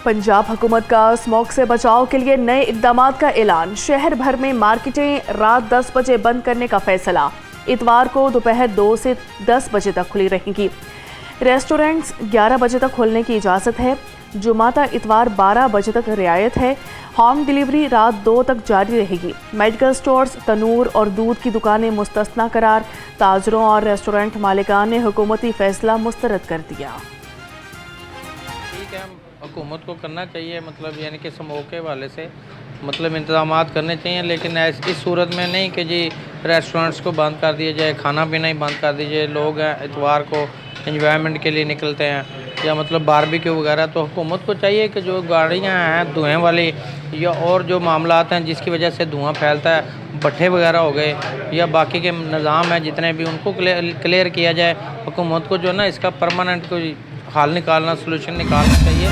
पंजाब हुकूमत का स्मॉग से बचाव के लिए नए इक़दामात का ऐलान। शहर भर में मार्केटें रात 10 बजे बंद करने का फैसला। इतवार को दोपहर 2 से 10 बजे तक खुली रहेंगी। रेस्टोरेंट्स 11 बजे तक खोलने की इजाज़त है। जुमाता इतवार 12 बजे तक रियायत है। होम डिलीवरी रात 2 तक जारी रहेगी। मेडिकल स्टोर्स, तनूर और दूध की दुकानें मुस्तस्ना करार। ताजरों और रेस्टोरेंट मालिकान ने हुकूमती फैसला मुस्तरद कर दिया। ठीक है, हुकूमत को करना चाहिए, मतलब यानी कि स्मोक के हवाले से मतलब इंतज़ामात करने चाहिए, लेकिन इस सूरत में नहीं कि जी रेस्टोरेंट्स को बंद कर दिया जाए, खाना पीना ही बंद कर दीजिए। लोग हैं इतवार को एंजॉयमेंट के लिए निकलते हैं या मतलब बारबेक्यू वगैरह, तो हुकूमत को चाहिए कि जो गाड़ियाँ हैं धुएँ वाली या और जो मामलात हैं जिसकी वजह से धुआं फैलता है, भट्ठे वगैरह हो गए या बाकी के निज़ाम हैं जितने भी, उनको क्लियर किया जाए। हुकूमत को जो है ना इसका परमानेंट कोई हल निकालना, सोल्यूशन निकालना चाहिए।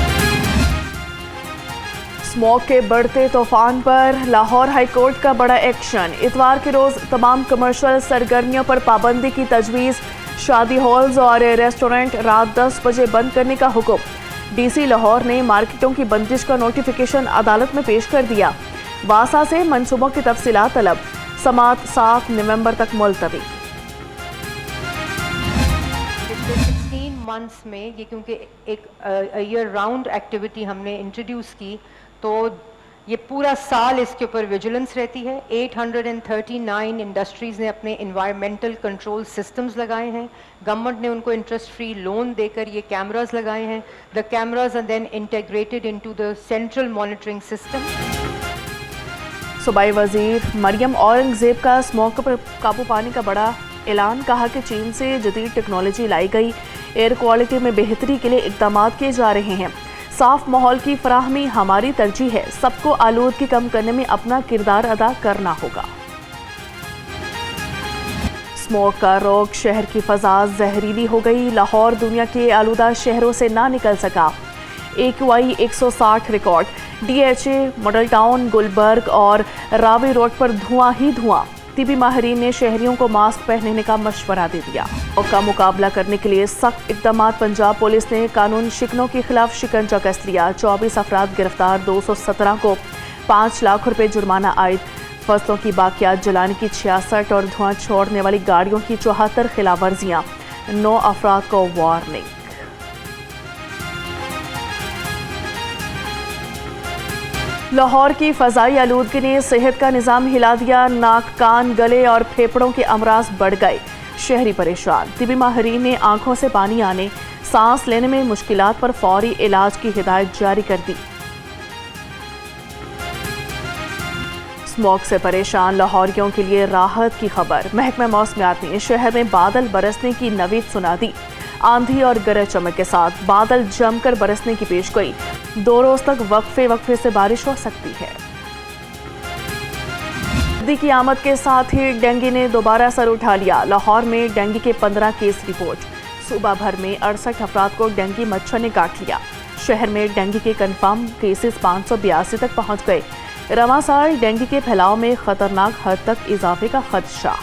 स्मॉग के बढ़ते तूफान पर लाहौर हाई कोर्ट का बड़ा एक्शन। इतवार के रोज़ तमाम कमर्शियल सरगर्मियों पर पाबंदी की तजवीज़। शादी हॉल्स और रेस्टोरेंट रात 10 बजे बंद करने का हुक्म। डीसी लाहौर ने मार्केटों की बंदिश का नोटिफिकेशन अदालत में पेश कर दिया। वासा से मंसूबों की तफसीलात तलब। समात 7 नवंबर तक मुलतवी। मंथ्स में ये क्योंकि एक ईयर राउंड एक्टिविटी हमने इंट्रोड्यूस की, तो ये पूरा साल इसके ऊपर विजिलेंस रहती है। 839 इंडस्ट्रीज़ ने अपने इन्वायरमेंटल कंट्रोल सिस्टम्स लगाए हैं। गवर्नमेंट ने उनको इंटरेस्ट फ्री लोन देकर ये कैमरास लगाए हैं। The cameras are then integrated into the central monitoring system. सूबाई वजीर मरियम औरंगजेब का स्मॉग पर काबू पाने का बड़ा ऐलान। कहा कि चीन से जदीद टेक्नोलॉजी लाई गई। एयर क्वालिटी में बेहतरी के लिए इक़दाम किए जा रहे हैं। साफ माहौल की फराहमी हमारी तरजीह है। सबको आलूदगी कम करने में अपना किरदार अदा करना होगा। स्मोक का रोग, शहर की फ़ज़ा जहरीली हो गई। लाहौर दुनिया के आलूदा शहरों से ना निकल सका। AQI 160 record. DHA, model town, Gulberg और रावी रोड पर धुआं ही धुआं। तिबी माहिरीन ने शहरियों को मास्क पहनने का मशवरा दे दिया। और का मुकाबला करने के लिए सख्त इक़दाम। पंजाब पुलिस ने कानून शिकनों के खिलाफ शिकंजा कस लिया। 24 अफराद गिरफ्तार, 217 को 5 लाख रुपए जुर्माना आयद। फसलों की बाकियात जलाने की 66 और धुआं छोड़ने वाली गाड़ियों की 74 खिलाफ वर्जियाँ। 9 अफराद को वार्निंग। लाहौर की फ़ज़ाई आलूदगी ने सेहत का निज़ाम हिला दिया। नाक, कान, गले और फेफड़ों के अमराज बढ़ गए। शहरी परेशान। तिबी माहिरीन ने आंखों से पानी आने, सांस लेने में मुश्किलात पर फौरी इलाज की हिदायत जारी कर दी। स्मॉग से परेशान लाहौरियों के लिए राहत की खबर। महकमा मौसमियात ने शहर में बादल बरसने की नवीद सुना दी। आंधी और गरज चमक के साथ बादल जमकर बरसने की पेशगोई। 2 रोज तक वक्फे से बारिश हो सकती है। सर्दी की आमद के साथ ही डेंगू ने दोबारा सर उठा लिया। लाहौर में डेंगू के 15 केस रिपोर्ट। सूबा भर में 68 अफराद को डेंगू मच्छर ने काट लिया। शहर में डेंगू के कन्फर्म केसेस 582 तक पहुंच गए। रवां साल डेंगू के फैलाव में खतरनाक हद तक इजाफे का खदशा।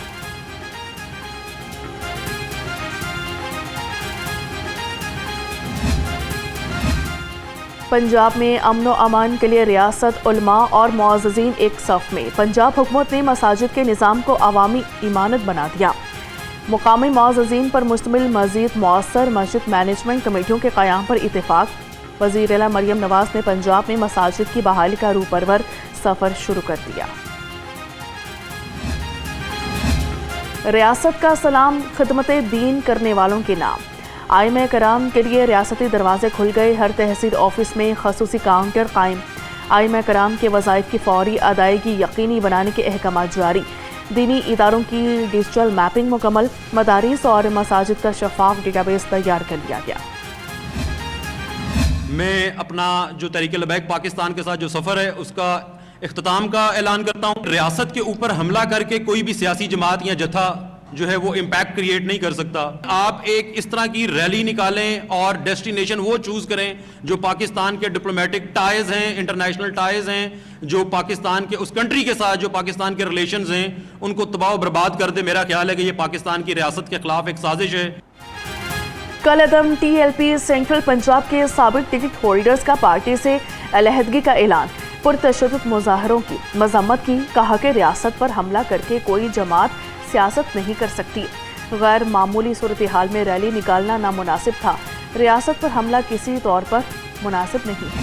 पंजाब में अमन व अमान के लिए रियासत, उलमा और मुअज़्ज़िज़ीन एक सफ़ में। पंजाब हुकूमत ने मसाजिद के निज़ाम को अवामी इमानत बना दिया। मुकामी मुअज़्ज़िज़ीन पर मुश्तमिल मज़ीद मौसर मस्जिद मैनेजमेंट कमेटियों के क़याम पर इत्तेफाक। वज़ीर आला मरियम नवाज़ ने पंजाब में मसाजिद की बहाली का रूपरवर सफ़र शुरू कर दिया। रियासत का सलाम खिदमत दीन करने वालों के नाम। आइमा कराम के लिए रियासती दरवाजे खुल गए। हर तहसील ऑफिस में खसूसी काउंटर कायम। आइमा कराम के वज़ाइफ की फौरी अदायगी यकीनी बनाने के अहकाम जारी। दीनी इदारों की डिजिटल मैपिंग मुकम्मल। मदारिस और मसाजिद का शफाफ डेटाबेस तैयार कर लिया गया। मैं अपना जो तहरीक लबैक पाकिस्तान के साथ जो सफ़र है उसका इख्तिताम का ऐलान करता हूँ। रियासत के ऊपर हमला करके कोई भी सियासी जमात या जथा जो है वो इम्पैक्ट क्रिएट नहीं कर सकता। आप एक इस तरह की रैली निकालें और डेस्टिनेशन वो चूज करें जो पाकिस्तान के डिप्लोमेटिक टाइज हैं, इंटरनेशनल टाइज हैं, जो पाकिस्तान के उस कंट्री के साथ जो पाकिस्तान के रिलेशंस हैं उनको तबाह बर्बाद कर दे। मेरा ख्याल है कि ये पाकिस्तान की रियासत के खिलाफ एक साजिश है। कलअदम TLP सेंट्रल पंजाब के साबिक टिकट होल्डर्स का पार्टी से अलहदगी का ऐलान। पुरतशद्दुद मुजाहरों की मजम्मत की, कहा कि रियासत पर हमला करके कोई जमात सियासत नहीं कर सकती। गैर मामूली सूरत हाल में रैली निकालना नामुनासिब था। रियासत पर हमला किसी तौर पर मुनासिब नहीं है।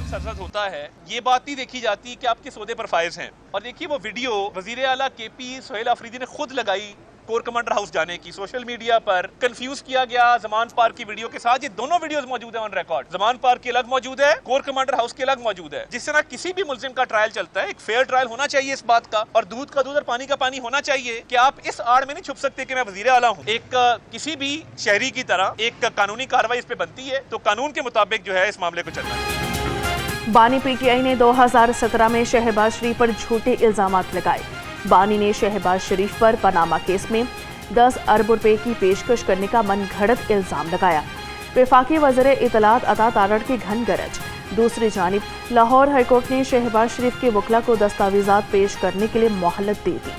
सरसद होता है, ये बात नहीं देखी जाती कि आपके सौदे पर फायज हैं। और देखिए वो वीडियो वजीर आला KP सुहेल आफरीदी ने खुद लगाई कोर कमांडर हाउस जाने की। सोशल मीडिया पर कंफ्यूज किया गया जमान पार्क की वीडियो के साथ। ये दोनों वीडियोस मौजूद है ऑन रिकॉर्ड। जमान पार्क की अलग मौजूद है, कोर कमांडर हाउस की अलग मौजूद है। जिस तरह किसी भी मुल्जिम का ट्रायल चलता है, एक फेयर ट्रायल होना चाहिए इस बात का, और दूध का दूध और पानी का पानी होना चाहिए कि आप इस आड़ में नहीं छुप सकते कि मैं वजीर आला हूँ। एक किसी भी शहरी की तरह एक कानूनी कार्रवाई इस पे बनती है, तो कानून के मुताबिक जो है इस मामले को चलना चाहिए। बानी PTI ने 2017 में शहबाज शरीफ पर झूठे इल्जामात लगाए। बानी ने शहबाज शरीफ पर पनामा केस में 10 अरब रुपए की पेशकश करने का मनगढ़ंत इल्जाम लगाया। वफाकी वज़ीर इत्तलात अता तारड़ की घन गरज। दूसरी जानिब लाहौर हाईकोर्ट ने शहबाज शरीफ के वकला को दस्तावेजात पेश करने के लिए मोहलत दे दी।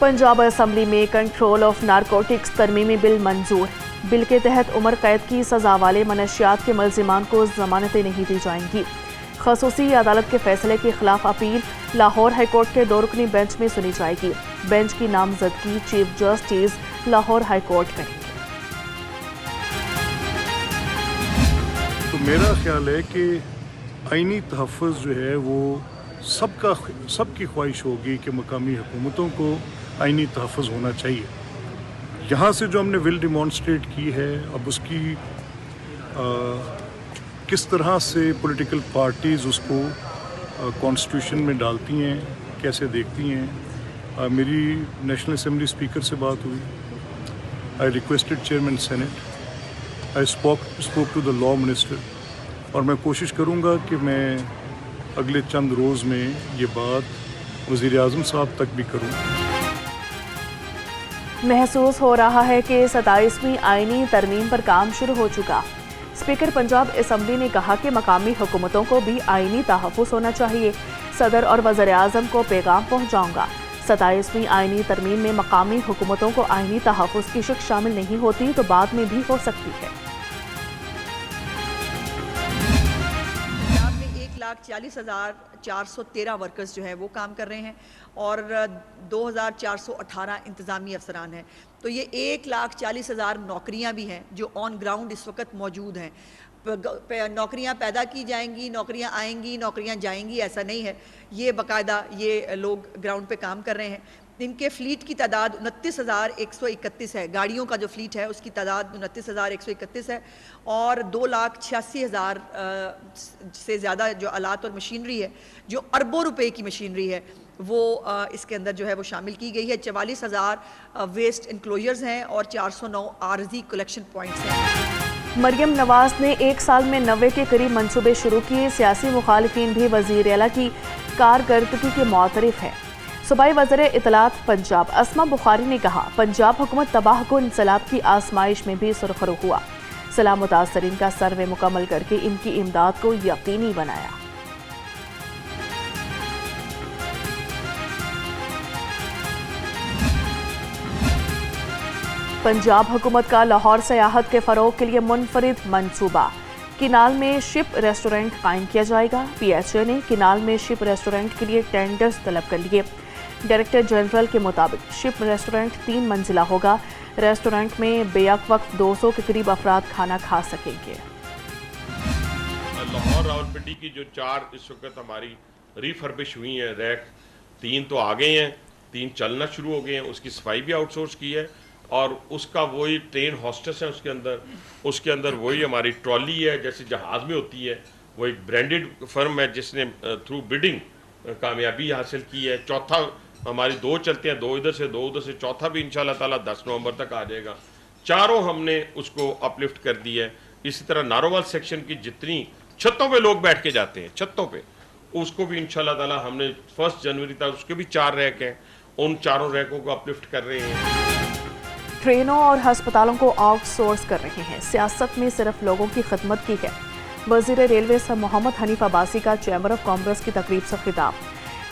पंजाब असम्बली में कंट्रोल ऑफ नारकोटिक्स तरमीमी बिल मंजूर। बिल के तहत उम्र कैद की सजा वाले मनशियात के मुल्जिमान को जमानतें नहीं दी जाएंगी। खसूसी अदालत के फैसले के खिलाफ अपील लाहौर हाईकोर्ट के 2 रुकनी बेंच में सुनी जाएगी। बेंच की नामजदगी चीफ जस्टिस लाहौर हाईकोर्ट करेंगे। तो मेरा ख्याल है कि आईनी तहफ़्फ़ुज़ जो है वो सबकी ख्वाहिश होगी कि मकामी हुकूमतों को आईनी तहफ़्फ़ुज़ होना चाहिए। यहाँ से जो हमने विल डिमॉन्स्ट्रेट की है, अब उसकी किस तरह से पॉलिटिकल पार्टीज़ उसको कॉन्स्टिट्यूशन में डालती हैं, कैसे देखती हैं। मेरी नेशनल असेंबली स्पीकर से बात हुई। I requested chairman senate, I spoke to the law minister, और मैं कोशिश करूँगा कि मैं अगले चंद रोज़ में ये बात वज़ीर आज़म साहब तक भी करूँ। महसूस हो रहा है कि 27वीं आईनी तरमीम पर काम शुरू हो चुका। स्पीकर पंजाब असम्बली ने कहा कि मकामी हुकूमतों को भी आईनी तहफ़्फ़ुज़ होना चाहिए। सदर और वज़ीर आज़म को पैगाम पहुँचाऊँगा। 27वीं आईनी तरमीम में मकामी हुकूमतों को आईनी तहफ़्फ़ुज़ की शिक शामिल नहीं होती तो बाद में भी हो सकती है। 1,40,413 वर्कर्स जो है वो काम कर रहे हैं और 2,418 इंतज़ामी अफसरान हैं। तो ये 1,40,000 नौकरियां भी हैं जो ऑन ग्राउंड इस वक्त मौजूद हैं। नौकरियां पैदा की जाएंगी, नौकरियां आएंगी, नौकरियां जाएंगी, ऐसा नहीं है। ये बाकायदा ये लोग ग्राउंड पे काम कर रहे हैं। इनके फ़्लीट की तादाद 29,131 है। गाड़ियों का जो फ़्लीट है उसकी तादाद 29,131 है और 2,86,000 से ज़्यादा जो आलात और मशीनरी है, जो अरबों रुपए की मशीनरी है, वो इसके अंदर जो है वो शामिल की गई है। 44,000 वेस्ट इंक्लोजर्स हैं और 409 आरजी कलेक्शन पॉइंट्स हैं। मरियम नवाज ने 1 साल में 90 के करीब मंसूबे शुरू किए। सियासी मुखालिफिन भी वज़ीर आला की कारकर्दगी के मुतरफ है। सूबाई वज़ीर इत्तलात पंजाब अस्मा बुखारी ने कहा, पंजाब हुकूमत तबाह को इंसलाब की आजमाइश में भी सुरखरू हुआ। सलाह मुतासरीन का सर्वे मुकम्मल करके इनकी इमदाद को यकीनी बनाया। पंजाब हुकूमत का लाहौर सयाहत के फ़रोग के लिए मुनफरिद मंसूबा। किनाल में शिप रेस्टोरेंट कायम किया जाएगा। PHA ने किनाल में शिप रेस्टोरेंट के लिए टेंडर्स तलब कर लिए। डायरेक्टर जनरल के मुताबिक शिप रेस्टोरेंट 3 मंजिला होगा। रेस्टोरेंट में बेअक वक्त 200 के करीब अफराद खाना खा सकेंगे। लाहौर रावलपिंडी की जो 4 इस वक्त हमारी रिफर्बिश हुई हैं रैक, 3 तो आ गए हैं, 3 चलना शुरू हो गए हैं। उसकी सफाई भी आउटसोर्स की है और उसका वही ट्रेन हॉस्टेस है उसके अंदर वही हमारी ट्रॉली है जैसे जहाज़ में होती है। वो एक ब्रांडेड फर्म है जिसने थ्रू बिडिंग कामयाबी हासिल की है। चौथा हमारी 2 चलते हैं, 2 इधर से 2 उधर से, चौथा भी इंशाल्लाह ताला 10 नवंबर तक आ जाएगा। चारों हमने उसको अपलिफ्ट कर दी है। इसी तरह नारोवाल सेक्शन की जितनी छतों पे लोग बैठ के जाते हैं, छतों पे, उसको भी इंशाल्लाह ताला हमने 1 जनवरी तक उसके भी 4 रैक हैं, उन 4 रैकों को अपलिफ्ट कर रहे हैं। ट्रेनों और हस्पतालों को आउटसोर्स कर रहे हैं। सियासत में सिर्फ लोगों की खिदमत की है। वज़ीर रेलवे मोहम्मद हनीफ अब्बासी का चैम्बर ऑफ कॉमर्स की तकरीब से खिताब।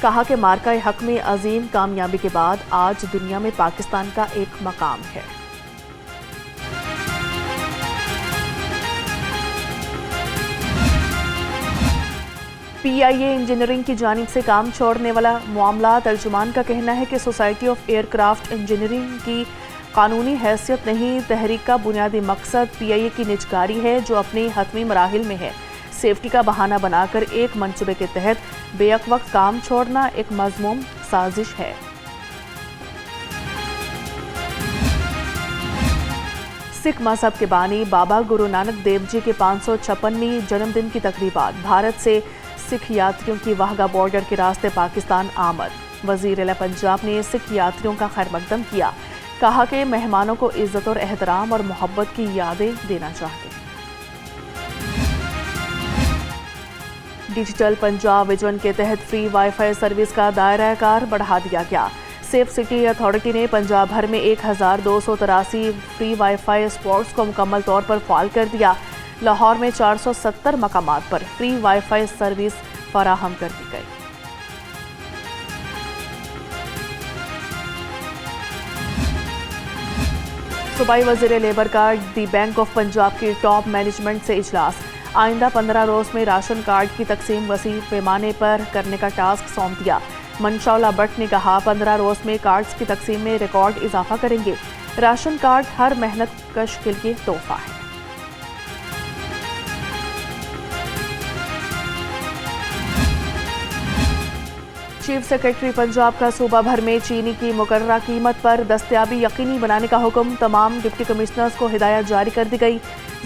کہا کہ مارکہ حق میں عظیم کامیابی کے بعد آج دنیا میں پاکستان کا ایک مقام ہے۔ پی آئی اے انجینئرنگ کی جانب سے کام چھوڑنے والا معاملہ ترجمان کا کہنا ہے کہ society of aircraft engineering کی قانونی حیثیت نہیں، تحریک کا بنیادی مقصد پی آئی اے کی نجکاری ہے جو اپنے حتمی مراحل میں ہے۔ سیفٹی کا بہانہ بنا کر ایک منصوبے کے تحت بیک وقت کام چھوڑنا ایک مذموم سازش ہے۔ سکھ مذہب کے بانی بابا گرو نانک دیو جی کے 556ویں جنم دن کی تقریبات۔ بھارت سے سکھ یاتریوں کی واہگہ بارڈر کے راستے پاکستان آمد۔ وزیر اعلیٰ پنجاب نے سکھ یاتریوں کا خیر مقدم کیا، کہا کہ مہمانوں کو عزت اور احترام اور محبت کی یادیں دینا چاہتے ہیں۔ ڈیجیٹل پنجاب ویژن کے تحت فری وائی فائی سروس کا دائرہ کار بڑھا دیا گیا۔ سیف سٹی اتھارٹی نے پنجاب بھر میں 1283 فری وائی فائی اسپاٹس کو مکمل طور پر فعال کر دیا۔ لاہور میں 470 مقامات پر فری وائی فائی سروس فراہم کر دی گئی۔ صوبائی وزیر لیبر کا دی بینک آف پنجاب کی ٹاپ مینجمنٹ سے اجلاس۔ آئندہ 15 روز میں راشن کارڈ کی تقسیم وسیع پیمانے پر کرنے کا ٹاسک سونپ دیا۔ منشاءاللہ بٹ نے کہا 15 روز میں کارڈز کی تقسیم میں ریکارڈ اضافہ کریں گے۔ راشن کارڈ ہر محنت کش کے لیے تحفہ ہے۔ چیف سیکرٹری پنجاب کا صوبہ بھر میں چینی کی مقررہ قیمت پر دستیابی یقینی بنانے کا حکم، تمام ڈپٹی کمشنرز کو ہدایت جاری کر دی گئی۔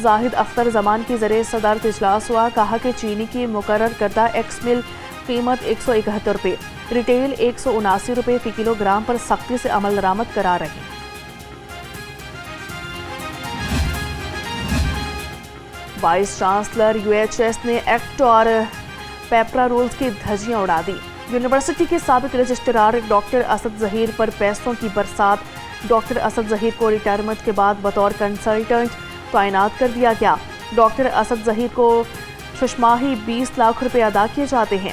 زاہد اختر زمان کی زیر صدارت اجلاس ہوا، کہا کہ چینی کی مقرر کردہ ایکس مل قیمت 171 روپے، ریٹیل 179 روپے فی کلو گرام پر سختی سے عمل درآمد کرا رہے ہیں۔ Vice chancellor U H S نے ایکٹ اور پیپرا رولز کی دھجیاں اڑا دی۔ یونیورسٹی کے سابق رجسٹرار ڈاکٹر اسد ظہیر پر پیسوں کی برسات۔ ڈاکٹر اسد ظہیر کو ریٹائرمنٹ کے بعد بطور کنسلٹنٹ تعینات کر دیا گیا۔ ڈاکٹر اسد ظہیر کو ششماہی 20 لاکھ روپے ادا کیے جاتے ہیں۔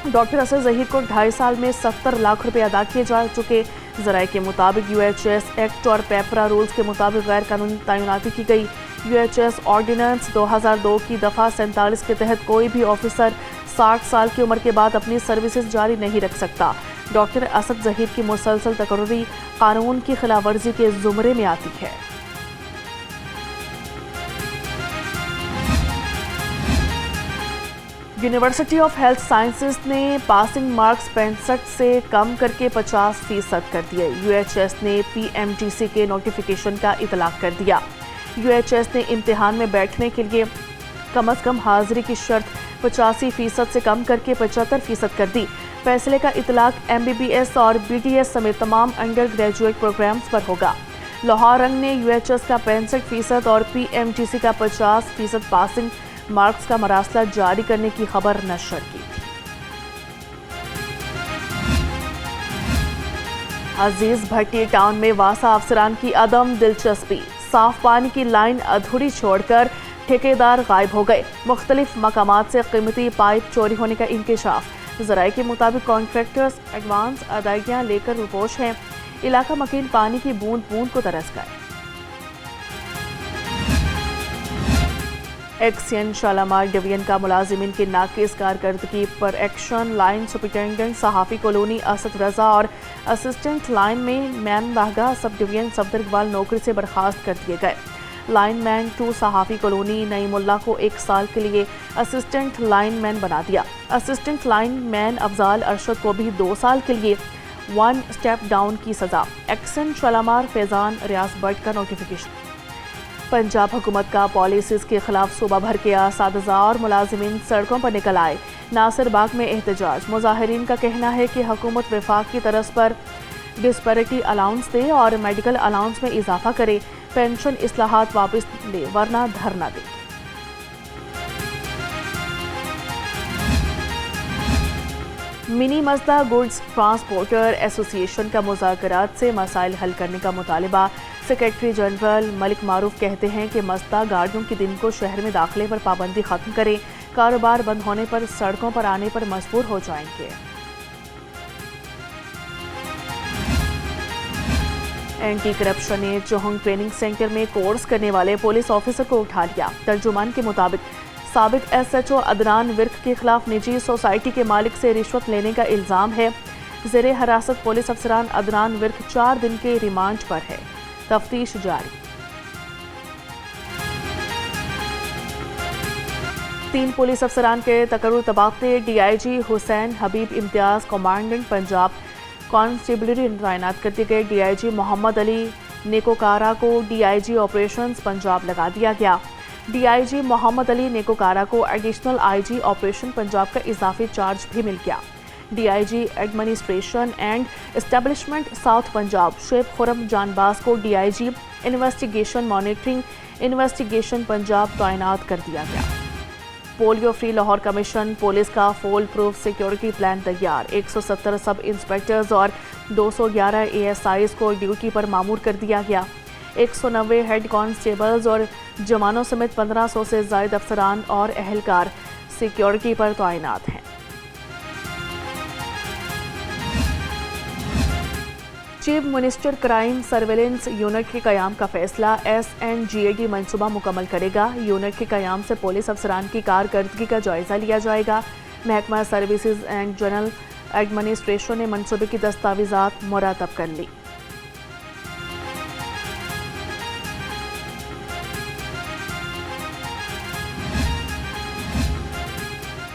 ڈاکٹر اسد ظہیر کو 2.5 سال میں 70 لاکھ روپے ادا کیے جا چکے۔ ذرائع کے مطابق یو ایچ ایس ایکٹ اور پیپرا رولز کے مطابق غیر قانونی تعیناتی کی گئی۔ یو ایچ ایس آرڈیننس 2002 کی دفعہ 47 کے تحت کوئی بھی آفیسر 60 سال کی عمر کے بعد اپنی سروسز جاری نہیں رکھ سکتا۔ ڈاکٹر اسد ظہیر کی مسلسل تقرری قانون کی خلاف ورزی کے زمرے میں آتی ہے۔ یونیورسٹی آف ہیلتھ سائنسز نے پاسنگ مارکس 65 سے کم کر کے 50% کر دیے۔ یو ایچ ایس نے پی ایم ٹی سی کے نوٹیفیکیشن کا اطلاق کر دیا۔ یو ایچ ایس نے امتحان میں بیٹھنے کے لیے کم از کم حاضری کی شرط 85% سے کم کر کے 75% کر دی۔ فیصلے کا اطلاق ایم بی بی ایس اور بی ڈی ایس سمیت تمام انڈر گریجویٹ پروگرامز پر ہوگا۔ لاہور رنگ نے یو ایچ ایس کا 65% اور پی ایم ٹی سی کا 50% پاسنگ مارکس کا مراسلہ جاری کرنے کی خبر نشر کی تھی۔ عزیز بھٹی ٹاؤن میں واسا افسران کی عدم دلچسپی، صاف پانی کی لائن ادھوری چھوڑ کر ٹھیکیدار غائب ہو گئے۔ مختلف مقامات سے قیمتی پائپ چوری ہونے کا انکشاف۔ ذرائع کے مطابق کانٹریکٹرز ایڈوانس ادائیگیاں لے کر روپوش ہیں۔ علاقہ مکین پانی کی بوند بوند کو ترس گئے۔ ایکسین شالامار ڈویژن کا ملازمین کی ناقص کارکردگی پر ایکشن۔ لائن سپرنٹینڈنٹ صحافی کالونی اسد رضا اور اسسٹنٹ لائن مین واہگہ سب ڈویژن صفدر نوکری سے برخاست کر دیے گئے۔ لائن مین 2 صحافی کالونی نعیم اللہ کو 1 سال کے لیے اسسٹنٹ لائن مین بنا دیا۔ اسسٹنٹ لائن مین افضال ارشد کو بھی 2 سال کے لیے 1 اسٹیپ ڈاؤن کی سزا۔ Action Shalimar Faizan Riyadh but کا نوٹیفیکیشن۔ پنجاب حکومت کا پالیسیز کے خلاف صوبہ بھر کے اساتذہ اور ملازمین سڑکوں پر نکل آئے۔ ناصر باغ میں احتجاج۔ مظاہرین کا کہنا ہے کہ حکومت وفاق کی طرز پر ڈسپیرٹی الاؤنس دے اور میڈیکل الاؤنس میں اضافہ کرے، پینشن اصلاحات واپس لے ورنہ دھرنا دے۔ منی مزدہ گڈز ٹرانسپورٹر ایسوسی ایشن کا مذاکرات سے مسائل حل کرنے کا مطالبہ۔ سیکرٹری جنرل ملک معروف کہتے ہیں کہ مزدہ گاڑیوں کے دن کو شہر میں داخلے پر پابندی ختم کریں، کاروبار بند ہونے پر سڑکوں پر آنے پر مجبور ہو جائیں گے۔ اینٹی کرپشن نے چوہنگ ٹریننگ سینٹر میں کورس کرنے والے پولیس آفیسر کو اٹھا لیا. ترجمان کے مطابق سابق SHO عدنان ورک کے خلاف نجی سوسائٹی کے مالک سے رشوت لینے کا الزام ہے. زیر حراست پولیس افسران عدنان ورک 4 دن کے ریمانڈ پر ہے. تفتیش جاری. 3 پولیس افسران کے تقرر تبادلے. DIG حسین حبیب امتیاز کمانڈنٹ پنجاب کانسٹیبلری تعینات کرتے گئے. DIG محمد علی نیکوکارا کو DIG آپریشنز پنجاب لگا دیا گیا. DIG محمد علی نیکوکارا کو ایڈیشنل IG آپریشن پنجاب کا اضافی چارج بھی مل گیا. DIG administration and establishment south Punjab Shoaib Khurram Jan Baz کو DIG investigation monitoring investigation Punjab تعینات کر دیا گیا. Polio free Lahore commission police کا فول پروف سیکیورٹی پلان تیار. 170 سب انسپیکٹرز اور 211 ASIs کو ڈیوٹی پر مامور کر دیا گیا. 190 ہیڈ کانسٹیبلز اور جوانوں سمیت 1500 سے زائد افسران اور اہلکار سیکیورٹی پر تعینات ہیں. Chief minister crime surveillance unit کے قیام کا فیصلہ SNGAD منصوبہ مکمل کرے گا. یونٹ کے قیام سے پولیس افسران کی کارکردگی کا جائزہ لیا جائے گا. محکمہ سروسز اینڈ جنرل ایڈمنسٹریشن نے منصوبے کی دستاویزات مرتب کر لی.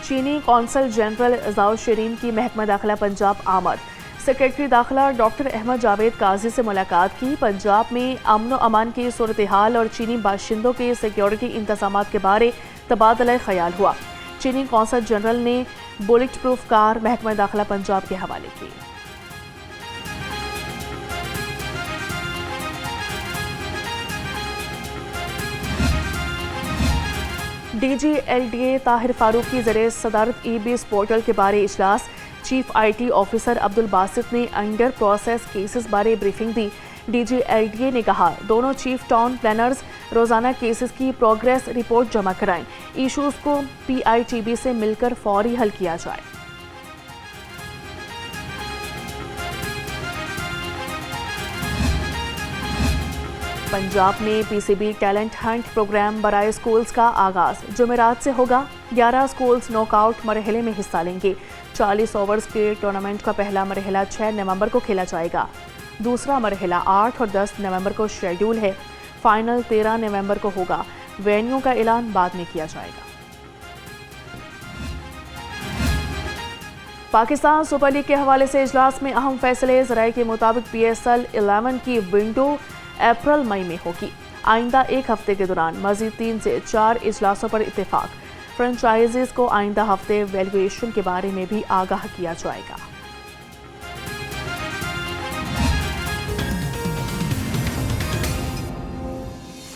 چینی قونصل جنرل زاؤ شیرین کی محکمہ داخلہ پنجاب آمد. سیکریٹری داخلہ ڈاکٹر احمد جاوید قاضی سے ملاقات کی. پنجاب میں امن و امان کی صورتحال اور چینی باشندوں کے سیکیورٹی انتظامات کے بارے تبادلہ خیال ہوا. چینی قونصل جنرل نے بلٹ پروف کار محکمہ داخلہ پنجاب کے حوالے کی. DG LDA طاہر فاروق کی زیر صدارت EBS پورٹل کے بارے اجلاس. چیف IT آفیسر عبد الباسط نے انڈر پروسیس کیسز بارے بریفنگ دی. DG LDA نے کہا دونوں چیف ٹاؤن پلانرز روزانہ کیسز کی پروگریس رپورٹ جمع کرائیں. ایشوز کو PITB سے مل کر فوری حل کیا جائے. پنجاب میں PCB ٹیلنٹ ہنٹ پروگرام برائے سکولز کا آغاز. جمعرات سے ہوگا. 11 سکولز ناک آؤٹ مرحلے میں حصہ لیں گے. 40 اوورز کے ٹورنامنٹ کا پہلا مرحلہ 6 نومبر کو کھیلا جائے گا. دوسرا مرحلہ 8 اور 10 نومبر کو شیڈول ہے. فائنل 13 نومبر کو ہوگا. وینیو کا اعلان بعد میں کیا جائے گا. پاکستان سپر لیگ کے حوالے سے اجلاس میں اہم فیصلے. ذرائع کے مطابق PSL 11 کی ونڈو اپریل مئی میں ہوگی. آئندہ ایک ہفتے کے دوران مزید 3 سے 4 اجلاسوں پر اتفاق. فرنچائزز کو آئندہ ہفتے ویلیویشن کے بارے میں بھی آگاہ کیا جائے گا.